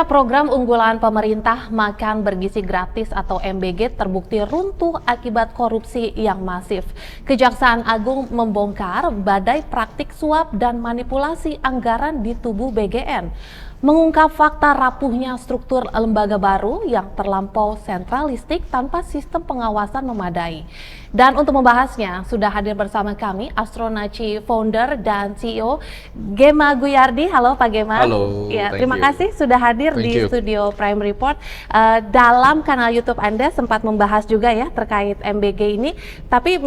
Program unggulan pemerintah Makan Bergizi Gratis atau MBG terbukti runtuh akibat korupsi yang masif. Kejaksaan Agung membongkar badai praktik suap dan manipulasi anggaran di tubuh BGN. Mengungkap fakta rapuhnya struktur lembaga baru yang terlampau sentralistik tanpa sistem pengawasan memadai. Dan untuk membahasnya, sudah hadir bersama kami Astronaci Founder dan CEO Gema Guyardi. Halo Pak Gema. Halo. Ya, terima kasih sudah hadir di studio Prime Report. Dalam kanal YouTube Anda sempat membahas juga ya terkait MBG ini. Tapi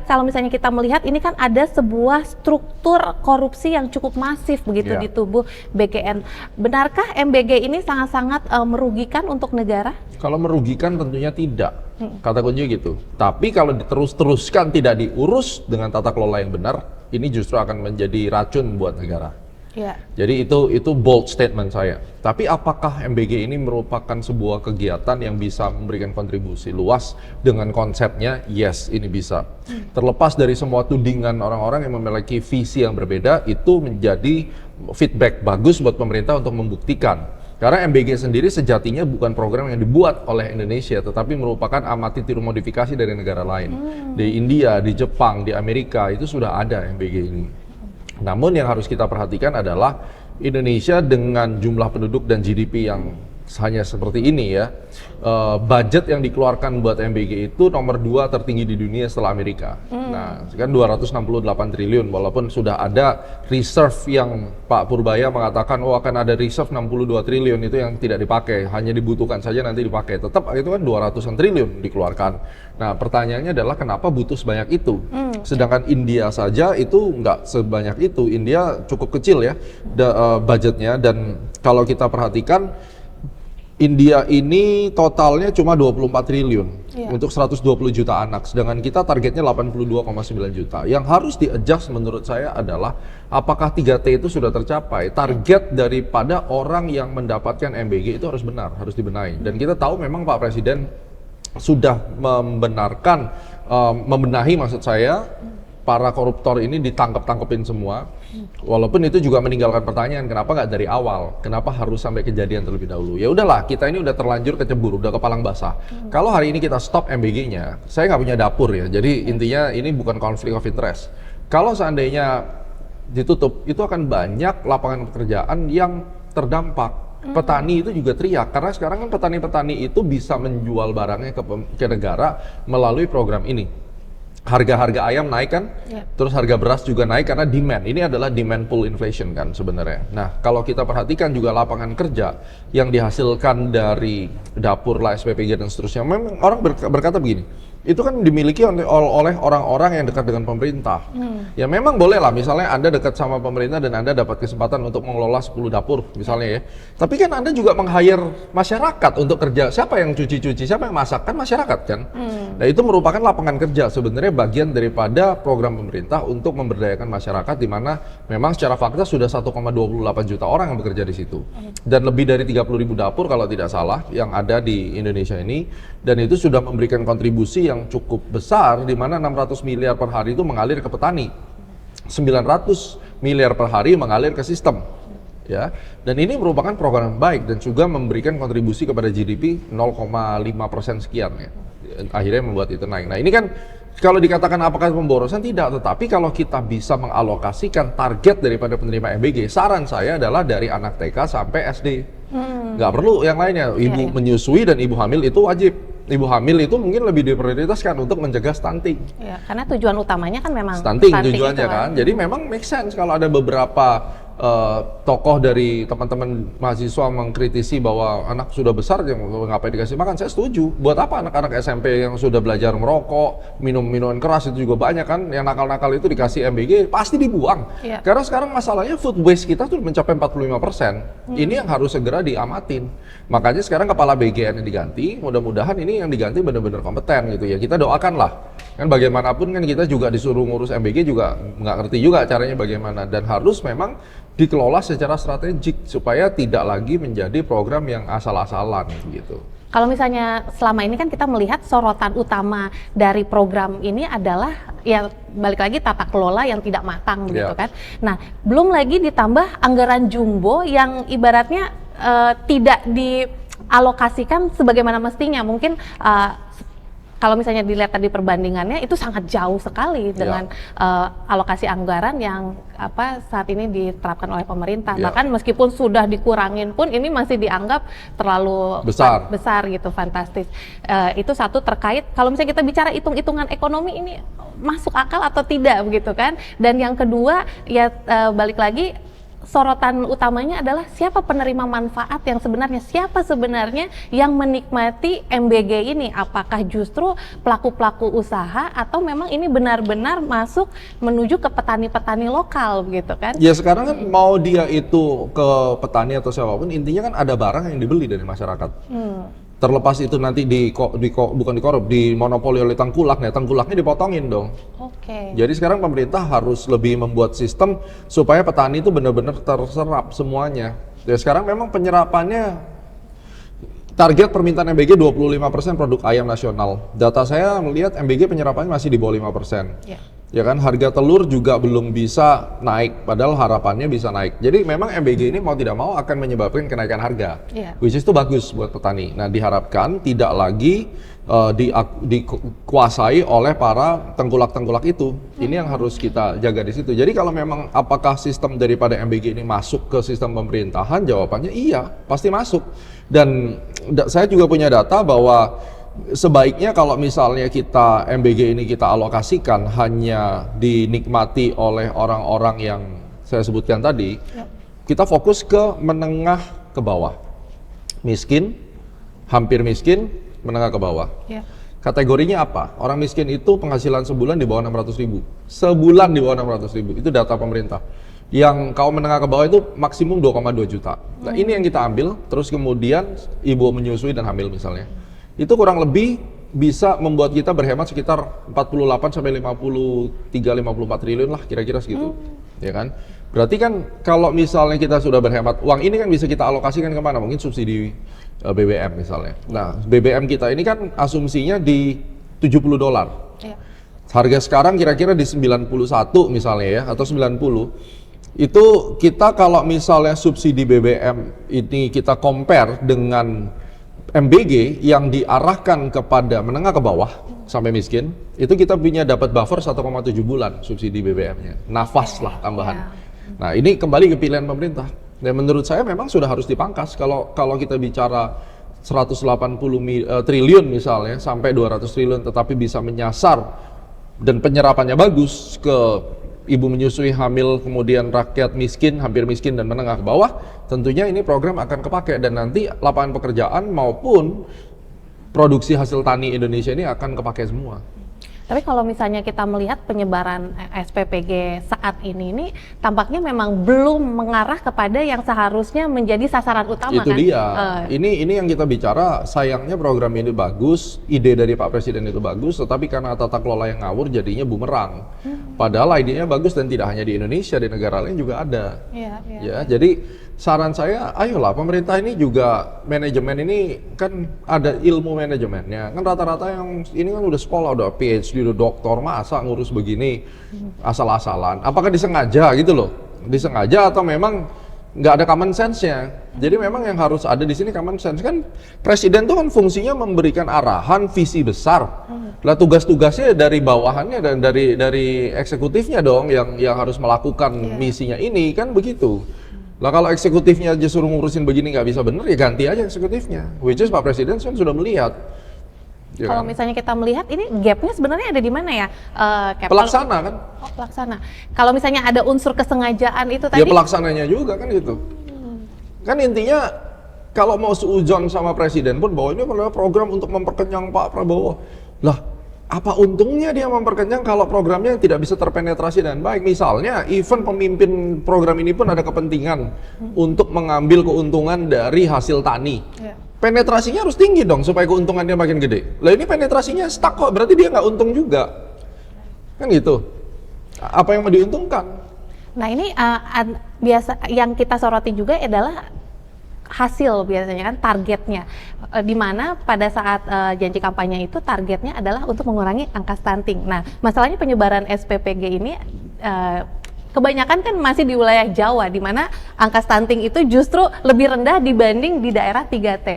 kalau misalnya kita melihat ini kan ada sebuah struktur korupsi yang cukup masif begitu di tubuh BGN. Benarkah MBG ini sangat-sangat merugikan untuk negara? Kalau merugikan tentunya tidak, kata kuncinya gitu. Tapi kalau diterus-teruskan tidak diurus dengan tata kelola yang benar, ini justru akan menjadi racun buat negara. Ya. Jadi itu bold statement saya. Tapi apakah MBG ini merupakan sebuah kegiatan yang bisa memberikan kontribusi luas dengan konsepnya? Yes, ini bisa. Terlepas dari semua tudingan orang-orang yang memiliki visi yang berbeda, itu menjadi feedback bagus buat pemerintah untuk membuktikan. Karena MBG sendiri sejatinya bukan program yang dibuat oleh Indonesia, tetapi merupakan amati tiru modifikasi dari negara lain. Di India, di Jepang, di Amerika itu sudah ada MBG ini. Namun yang harus kita perhatikan adalah Indonesia dengan jumlah penduduk dan GDP yang hanya seperti ini ya, budget yang dikeluarkan buat MBG itu nomor 2 tertinggi di dunia setelah Amerika. Nah, kan 268 triliun, walaupun sudah ada reserve yang Pak Purbaya mengatakan akan ada reserve 62 triliun itu yang tidak dipakai, hanya dibutuhkan saja nanti dipakai. Tetap itu kan 200-an triliun dikeluarkan. Nah, pertanyaannya adalah kenapa butuh sebanyak itu? Sedangkan India saja itu nggak sebanyak itu. India cukup kecil ya budgetnya, dan kalau kita perhatikan India ini totalnya cuma 24 triliun untuk 120 juta anak, sedangkan kita targetnya 82,9 juta. Yang harus di-adjust menurut saya adalah apakah 3T itu sudah tercapai. Target daripada orang yang mendapatkan MBG itu harus benar, harus dibenahi. Dan kita tahu memang Pak Presiden sudah membenahi maksud saya, para koruptor ini ditangkap-tangkepin semua. Walaupun itu juga meninggalkan pertanyaan, kenapa nggak dari awal? Kenapa harus sampai kejadian terlebih dahulu? Ya udahlah, kita ini udah terlanjur kecebur, udah kepalang basah. Kalau hari ini kita stop MBG-nya, saya nggak punya dapur ya. Jadi intinya ini bukan konflik of interest. Kalau seandainya ditutup, itu akan banyak lapangan pekerjaan yang terdampak. Petani itu juga teriak, karena sekarang kan petani-petani itu bisa menjual barangnya ke negara melalui program ini. Harga-harga ayam naik kan, terus harga beras juga naik karena demand. Ini adalah demand pull inflation kan sebenarnya. Nah, kalau kita perhatikan juga lapangan kerja yang dihasilkan dari dapur lah, SPPG dan seterusnya, memang orang berkata begini, itu kan dimiliki oleh orang-orang yang dekat dengan pemerintah. Ya memang boleh lah, misalnya Anda dekat sama pemerintah dan Anda dapat kesempatan untuk mengelola 10 dapur misalnya ya. Tapi kan Anda juga meng-hire masyarakat untuk kerja. Siapa yang cuci-cuci, siapa yang masak? Kan masyarakat kan. Nah, itu merupakan lapangan kerja, sebenarnya bagian daripada program pemerintah untuk memberdayakan masyarakat, di mana memang secara fakta sudah 1,28 juta orang yang bekerja di situ. Dan lebih dari 30.000 dapur kalau tidak salah yang ada di Indonesia ini, dan itu sudah memberikan kontribusi yang cukup besar, di mana 600 miliar per hari itu mengalir ke petani, 900 miliar per hari mengalir ke sistem, ya. Dan ini merupakan program yang baik dan juga memberikan kontribusi kepada GDP 0,5% sekian ya. Akhirnya membuat itu naik. Nah, ini kan kalau dikatakan apakah pemborosan, tidak, tetapi kalau kita bisa mengalokasikan target daripada penerima MBG, saran saya adalah dari anak TK sampai SD. Nggak perlu yang lainnya. Ibu menyusui dan ibu hamil itu wajib. Ibu hamil itu mungkin lebih diprioritaskan untuk mencegah stunting. Ya, karena tujuan utamanya kan memang stunting tujuannya kan. Jadi memang make sense kalau ada beberapa tokoh dari teman-teman mahasiswa mengkritisi bahwa anak sudah besar yang ngapain dikasih makan. Saya setuju. Buat apa anak-anak SMP yang sudah belajar merokok, minum minuman keras, itu juga banyak kan. Yang nakal-nakal itu dikasih MBG pasti dibuang. Karena sekarang masalahnya food waste kita tuh mencapai 45%. Ini yang harus segera diamatin. Makanya sekarang kepala BGN yang diganti, mudah-mudahan ini yang diganti benar-benar kompeten gitu ya. Kita doakan lah. Kan bagaimanapun kan kita juga disuruh ngurus MBG juga nggak ngerti juga caranya bagaimana, dan harus memang dikelola secara strategik supaya tidak lagi menjadi program yang asal-asalan gitu. Kalau misalnya selama ini kan kita melihat sorotan utama dari program ini adalah ya balik lagi tata kelola yang tidak matang gitu kan. Nah, belum lagi ditambah anggaran jumbo yang ibaratnya tidak dialokasikan sebagaimana mestinya. Mungkin kalau misalnya dilihat tadi perbandingannya itu sangat jauh sekali dengan alokasi anggaran yang saat ini diterapkan oleh pemerintah. Bahkan meskipun sudah dikurangin pun ini masih dianggap terlalu besar gitu, fantastis. Itu satu terkait kalau misalnya kita bicara hitung-hitungan ekonomi ini masuk akal atau tidak begitu kan. Dan yang kedua ya balik lagi, sorotan utamanya adalah siapa penerima manfaat yang sebenarnya, siapa sebenarnya yang menikmati MBG ini, apakah justru pelaku-pelaku usaha atau memang ini benar-benar masuk menuju ke petani-petani lokal begitu kan? Ya sekarang kan mau dia itu ke petani atau siapapun, intinya kan ada barang yang dibeli dari masyarakat. Terlepas itu nanti bukan dikorup, dimonopoli oleh tengkulak, nah tengkulaknya dipotongin dong. Jadi sekarang pemerintah harus lebih membuat sistem supaya petani itu benar-benar terserap semuanya. Ya sekarang memang penyerapannya, target permintaan MBG 25% produk ayam nasional. Data saya melihat MBG penyerapannya masih di bawah 5%. Ya kan, harga telur juga belum bisa naik, padahal harapannya bisa naik. Jadi memang MBG ini mau tidak mau akan menyebabkan kenaikan harga, which is itu bagus buat petani. Nah diharapkan tidak lagi dikuasai oleh para tengkulak-tengkulak itu. Ini yang harus kita jaga di situ. Jadi kalau memang apakah sistem daripada MBG ini masuk ke sistem pemerintahan, jawabannya iya, pasti masuk. Dan saya juga punya data bahwa sebaiknya kalau misalnya kita MBG ini kita alokasikan hanya dinikmati oleh orang-orang yang saya sebutkan tadi, kita fokus ke menengah ke bawah, miskin, hampir miskin, menengah ke bawah. Kategorinya apa? Orang miskin itu penghasilan sebulan di bawah 600.000, sebulan di bawah 600.000, itu data pemerintah. Yang kaum menengah ke bawah itu maksimum 2,2 juta. Nah ini yang kita ambil, terus kemudian ibu menyusui dan hamil misalnya. Itu kurang lebih bisa membuat kita berhemat sekitar 48 sampai 54 triliun lah kira-kira segitu. Ya kan? Berarti kan kalau misalnya kita sudah berhemat, uang ini kan bisa kita alokasikan kemana? Mungkin subsidi BBM misalnya. Nah, BBM kita ini kan asumsinya di $70. Harga sekarang kira-kira di 91 misalnya ya, atau 90. Itu kita kalau misalnya subsidi BBM ini kita compare dengan MBG yang diarahkan kepada menengah ke bawah sampai miskin, itu kita punya dapat buffer 1,7 bulan subsidi BBM-nya. Nafas lah tambahan. Nah, ini kembali ke pilihan pemerintah. Dan menurut saya memang sudah harus dipangkas. Kalau kita bicara 180 triliun misalnya sampai 200 triliun tetapi bisa menyasar dan penyerapannya bagus ke ibu menyusui, hamil, kemudian rakyat miskin, hampir miskin, dan menengah ke bawah, tentunya ini program akan kepakai dan nanti lapangan pekerjaan maupun produksi hasil tani Indonesia ini akan kepakai semua. Tapi kalau misalnya kita melihat penyebaran SPPG saat ini tampaknya memang belum mengarah kepada yang seharusnya menjadi sasaran utama. Itu kan? Dia. Ini yang kita bicara, sayangnya program ini bagus, ide dari Pak Presiden itu bagus, tetapi karena tata kelola yang ngawur jadinya bumerang. Padahal idenya bagus dan tidak hanya di Indonesia, di negara lain juga ada. Ya, jadi saran saya, ayolah pemerintah ini juga manajemen ini kan ada ilmu manajemennya. Kan rata-rata yang ini kan udah sekolah, udah PhD, udah doktor, masa ngurus begini asal-asalan. Apakah disengaja gitu loh? Disengaja atau memang nggak ada common sense-nya? Jadi memang yang harus ada di sini common sense. Kan presiden tuh kan fungsinya memberikan arahan, visi besar. Lah tugas-tugasnya dari bawahannya dan dari eksekutifnya dong yang harus melakukan misinya ini, kan begitu. Lah kalau eksekutifnya aja suruh ngurusin begini nggak bisa bener, ya ganti aja eksekutifnya. Which is Pak Presiden kan sudah melihat. Ya kalau kan? misalnya kita melihat ini gapnya sebenarnya ada di mana ya? Pelaksana kan? Oh, pelaksana. Kalau misalnya ada unsur kesengajaan itu tadi? Ya pelaksananya juga kan gitu. Kan intinya kalau mau seujon sama Presiden pun bahwa ini adalah program untuk memperkenyang Pak Prabowo. Lah, apa untungnya dia memperkenyang kalau programnya tidak bisa terpenetrasi dengan baik? Misalnya, even pemimpin program ini pun ada kepentingan untuk mengambil keuntungan dari hasil tani. Penetrasinya harus tinggi dong supaya keuntungannya makin gede. Lah ini penetrasinya stuck kok, berarti dia nggak untung juga. Kan gitu. Apa yang mau diuntungkan? Nah ini biasa yang kita soroti juga adalah hasil biasanya kan, targetnya, di mana pada saat janji kampanye itu targetnya adalah untuk mengurangi angka stunting. Nah masalahnya penyebaran SPPG ini kebanyakan kan masih di wilayah Jawa, di mana angka stunting itu justru lebih rendah dibanding di daerah 3T.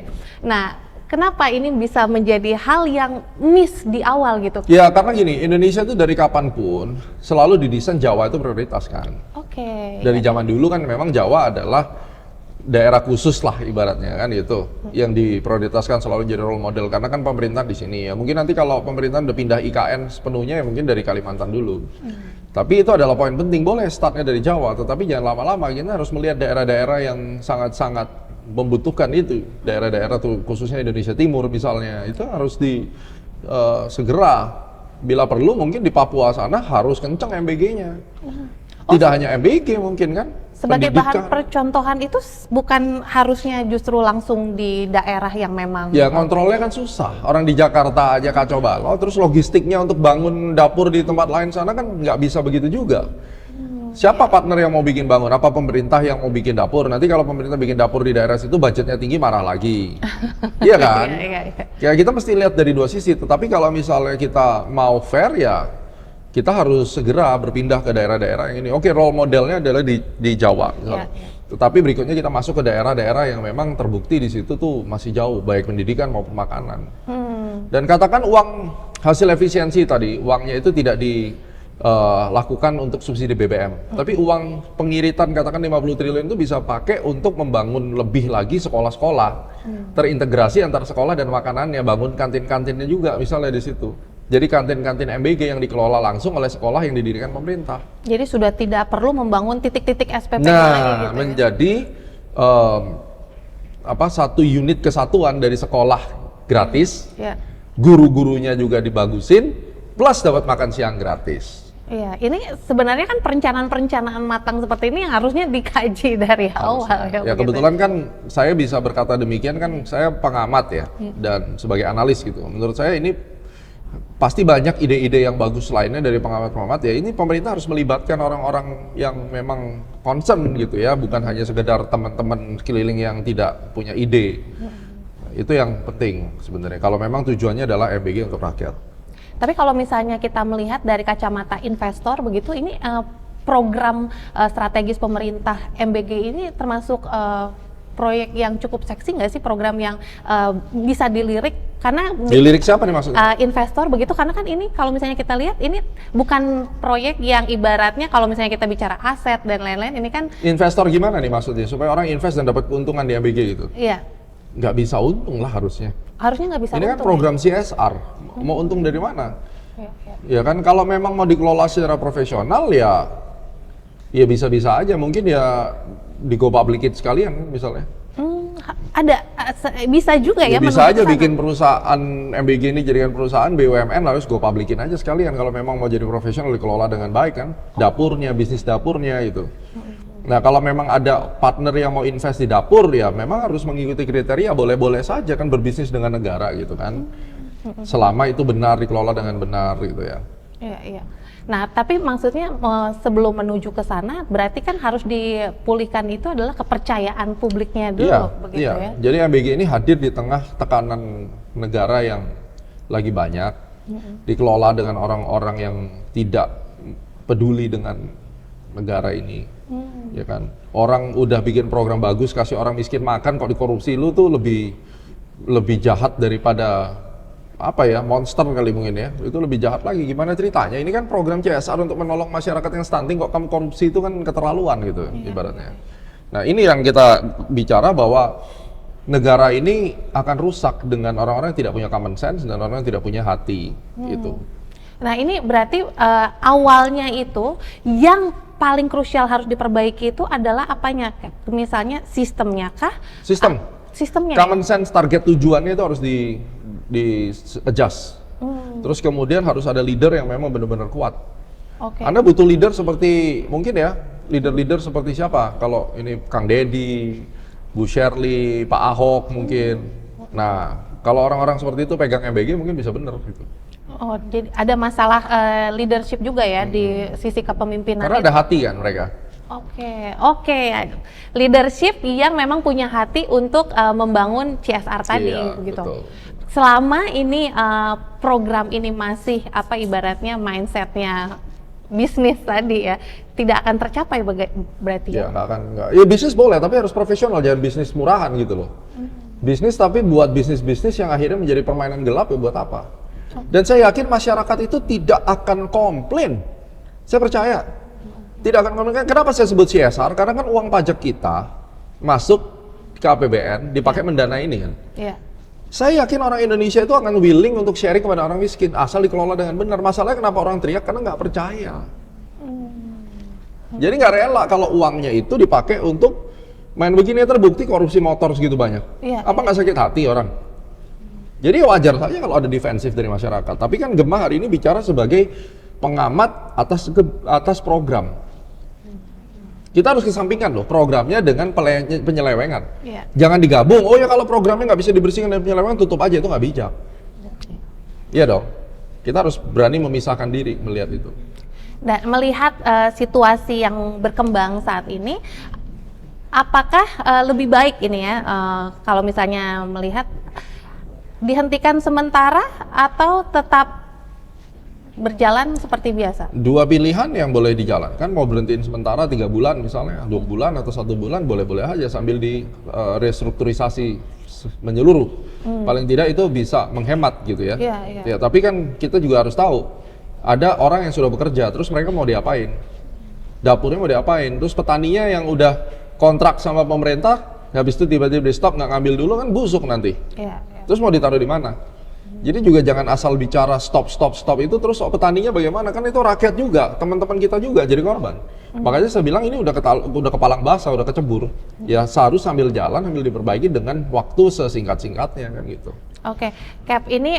Nah, kenapa ini bisa menjadi hal yang miss di awal gitu? Ya karena gini, Indonesia itu dari kapanpun selalu didesain Jawa itu prioritas kan. Oke. Dari zaman dulu kan memang Jawa adalah daerah khusus lah ibaratnya kan itu yang diprioritaskan selalu jadi role model karena kan pemerintah di sini ya. Mungkin nanti kalau pemerintah udah pindah IKN sepenuhnya ya mungkin dari Kalimantan dulu. Tapi itu adalah poin penting, boleh startnya dari Jawa, tetapi jangan lama-lama. Kita harus melihat daerah-daerah yang sangat-sangat membutuhkan itu, daerah-daerah tuh khususnya Indonesia Timur misalnya, itu harus segera, bila perlu mungkin di Papua sana harus kencang MBG-nya. Tidak hanya MBG mungkin kan. Sebagai bahan Pendidikan. percontohan itu bukan harusnya justru langsung di daerah yang memang Ya kontrolnya kan susah, orang di Jakarta aja kacau balau, terus logistiknya untuk bangun dapur di tempat lain sana kan nggak bisa begitu juga. Siapa partner yang mau bikin bangun? Apa pemerintah yang mau bikin dapur? Nanti kalau pemerintah bikin dapur di daerah situ budgetnya tinggi marah lagi. Iya kan? Iya. Ya kita mesti lihat dari dua sisi, tetapi kalau misalnya kita mau fair ya kita harus segera berpindah ke daerah-daerah yang ini. Oke, role modelnya adalah di Jawa. Iya. Tetapi berikutnya kita masuk ke daerah-daerah yang memang terbukti di situ tuh masih jauh, baik pendidikan maupun makanan. Dan katakan uang hasil efisiensi tadi, uangnya itu tidak dilakukan untuk subsidi BBM. Tapi uang pengiritan katakan 50 triliun itu bisa pakai untuk membangun lebih lagi sekolah-sekolah. Terintegrasi antara sekolah dan makanannya, bangun kantin-kantinnya juga misalnya di situ. Jadi kantin-kantin MBG yang dikelola langsung oleh sekolah yang didirikan pemerintah. Jadi sudah tidak perlu membangun titik-titik SPP lagi Nah, gitu ya? menjadi satu unit kesatuan dari sekolah gratis, Ya. guru-gurunya juga dibagusin, plus dapat makan siang gratis. Iya, ini sebenarnya kan perencanaan-perencanaan matang seperti ini yang harusnya dikaji dari awal Ya begitu. kebetulan kan saya bisa berkata demikian kan saya pengamat ya dan sebagai analis gitu. Menurut saya ini pasti banyak ide-ide yang bagus lainnya dari pengamat-pengamat ya. Ini pemerintah harus melibatkan orang-orang yang memang concern gitu ya, bukan hanya sekedar teman-teman sekeliling yang tidak punya ide. Itu yang penting sebenarnya. Kalau memang tujuannya adalah MBG untuk rakyat. Tapi kalau misalnya kita melihat dari kacamata investor begitu, ini program strategis pemerintah MBG ini termasuk proyek yang cukup seksi nggak sih, program yang bisa dilirik karena Dilirik siapa nih maksudnya? investor begitu, karena kan ini kalau misalnya kita lihat ini bukan proyek yang ibaratnya kalau misalnya kita bicara aset dan lain-lain, ini kan Investor gimana nih maksudnya? Supaya orang invest dan dapat keuntungan di MBG gitu? iya Nggak bisa untung lah harusnya. harusnya nggak bisa Ini kan untung, program CSR, mau untung dari mana? ya? Ya kan kalau memang mau dikelola secara profesional ya bisa-bisa aja, mungkin ya di go public it sekalian misalnya. Ada bisa juga ya, Bisa menuju aja ke sana. bikin perusahaan MBG ini jadikan perusahaan BUMN harus go publikin aja sekalian kalau memang mau jadi profesional dikelola dengan baik kan, dapurnya, bisnis dapurnya itu. Nah kalau memang ada partner yang mau invest di dapur ya memang harus mengikuti kriteria, boleh-boleh saja kan berbisnis dengan negara gitu kan, selama itu benar dikelola dengan benar gitu ya. Iya. Nah, tapi maksudnya sebelum menuju ke sana, berarti kan harus dipulihkan itu adalah kepercayaan publiknya dulu, begitu iya. ya? Jadi MBG ini hadir di tengah tekanan negara yang lagi banyak, dikelola dengan orang-orang yang tidak peduli dengan negara ini, ya kan? Orang udah bikin program bagus, kasih orang miskin makan, kok dikorupsi, lu tuh lebih jahat daripada monster kali mungkin ya, itu lebih jahat lagi. Gimana ceritanya? Ini kan program CSR untuk menolong masyarakat yang stunting, kok kamu korupsi, itu kan keterlaluan gitu ibaratnya. Nah ini yang kita bicara bahwa negara ini akan rusak dengan orang-orang yang tidak punya common sense dan orang yang tidak punya hati gitu. Nah, ini berarti awalnya itu yang paling krusial harus diperbaiki itu adalah apanya? Misalnya sistemnya kah? Sistem. Sistemnya. Common sense, target tujuannya itu harus di adjust. Terus kemudian harus ada leader yang memang benar-benar kuat. Oke. Anda butuh leader seperti mungkin ya, leader-leader seperti siapa? Kalau ini Kang Deddy, Bu Shirley, Pak Ahok mungkin. Nah, kalau orang-orang seperti itu pegang MBG mungkin bisa benar gitu. Oh, jadi ada masalah leadership juga ya di sisi kepemimpinan. Karena ada hati kan mereka. Oke. Leadership yang memang punya hati untuk membangun CSR tadi, Iya, gitu. betul. Selama ini program ini masih ibaratnya mindsetnya bisnis tadi ya, tidak akan tercapai berarti Ya nggak. Ya bisnis boleh, tapi harus profesional, jangan bisnis murahan gitu loh. Bisnis tapi buat bisnis-bisnis yang akhirnya menjadi permainan gelap ya buat apa? Dan saya yakin masyarakat itu tidak akan komplain. Saya percaya tidak akan komplain. Kenapa saya sebut CSR? Karena kan uang pajak kita masuk ke APBN dipakai mendanai ini kan. Iya. Saya yakin orang Indonesia itu akan willing untuk sharing kepada orang miskin asal dikelola dengan benar. Masalahnya kenapa orang teriak? Karena nggak percaya. Jadi nggak rela kalau uangnya itu dipakai untuk main begini. Terbukti korupsi motor segitu banyak. Iya, Apa nggak sakit hati orang? Jadi wajar saja kalau ada defensif dari masyarakat. Tapi kan Gemma hari ini bicara sebagai pengamat atas program. Kita harus kesampingkan loh programnya dengan penyelewengan. Iya. Jangan digabung. Oh ya kalau programnya nggak bisa dibersihkan dari penyelewengan, tutup aja, itu nggak bijak. Iya dong. Kita harus berani memisahkan diri melihat itu. Dan melihat situasi yang berkembang saat ini, apakah lebih baik ini ya, kalau misalnya melihat dihentikan sementara atau tetap berjalan seperti biasa? Dua pilihan yang boleh dijalankan, mau berhentiin sementara 3 bulan misalnya, 2 bulan atau 1 bulan, boleh-boleh aja sambil di restrukturisasi menyeluruh. Paling tidak itu bisa menghemat gitu ya. Iya, iya. Ya, tapi kan kita juga harus tahu, ada orang yang sudah bekerja, terus mereka mau diapain? Dapurnya mau diapain? Terus petaninya yang udah kontrak sama pemerintah, habis itu tiba-tiba di stop, nggak ngambil dulu, kan busuk nanti. Iya, iya. Terus mau ditaruh di mana? Jadi juga jangan asal bicara stop itu terus petaninya bagaimana, kan itu rakyat juga, teman-teman kita juga jadi korban. Makanya saya bilang ini udah kepalang basah, udah kecebur. Ya seharus sambil jalan, sambil diperbaiki dengan waktu sesingkat-singkatnya kan gitu. Oke, Cap, ini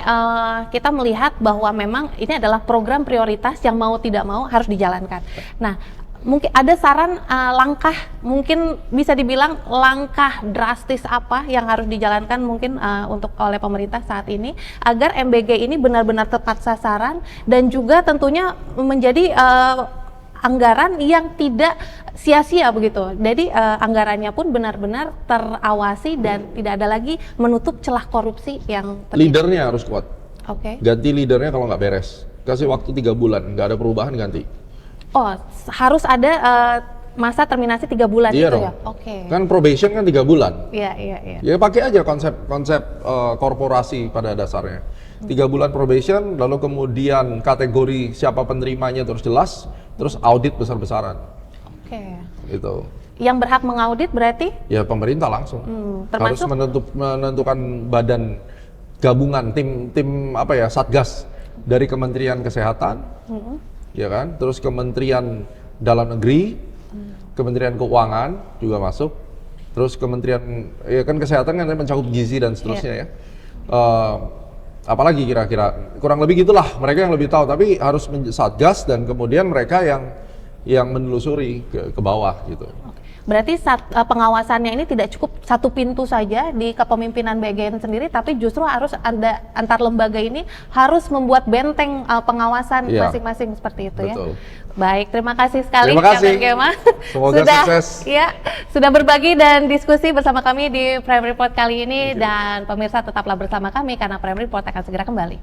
kita melihat bahwa memang ini adalah program prioritas yang mau tidak mau harus dijalankan. Nah, mungkin ada saran langkah, mungkin bisa dibilang langkah drastis apa yang harus dijalankan mungkin untuk oleh pemerintah saat ini agar MBG ini benar-benar tepat sasaran dan juga tentunya menjadi anggaran yang tidak sia-sia begitu. Jadi anggarannya pun benar-benar terawasi dan tidak ada lagi menutup celah korupsi yang terjadi. Leadernya harus kuat. Oke. Ganti leadernya kalau nggak beres. Kasih waktu 3 bulan, nggak ada perubahan ganti. Oh, harus ada masa terminasi 3 bulan Iya itu dong. ya? Oke. Kan probation kan 3 bulan. Iya, iya, iya. Ya pakai aja konsep korporasi pada dasarnya. 3 bulan probation, lalu kemudian kategori siapa penerimanya terus jelas, terus audit besar-besaran. Oke. Gitu. Yang berhak mengaudit berarti? Ya pemerintah langsung. Harus Termasuk? menentukan badan gabungan tim apa ya, satgas dari Kementerian Kesehatan. Ya kan? Terus Kementerian Dalam Negeri, Kementerian Keuangan juga masuk. Terus Kementerian ya kan Kesehatan kan mencakup gizi dan seterusnya ya. Apalagi kira-kira kurang lebih gitulah, mereka yang lebih tahu, tapi harus satgas dan kemudian mereka yang menelusuri ke bawah gitu. Berarti pengawasannya ini tidak cukup satu pintu saja di kepemimpinan BGN sendiri, tapi justru harus ada antar lembaga ini harus membuat benteng pengawasan masing-masing seperti itu. Betul. Ya. Baik, terima kasih sekali Terima kasih. Gemma. Semoga sukses. Ya, sudah berbagi dan diskusi bersama kami di Prime Report kali ini, dan pemirsa tetaplah bersama kami karena Prime Report akan segera kembali.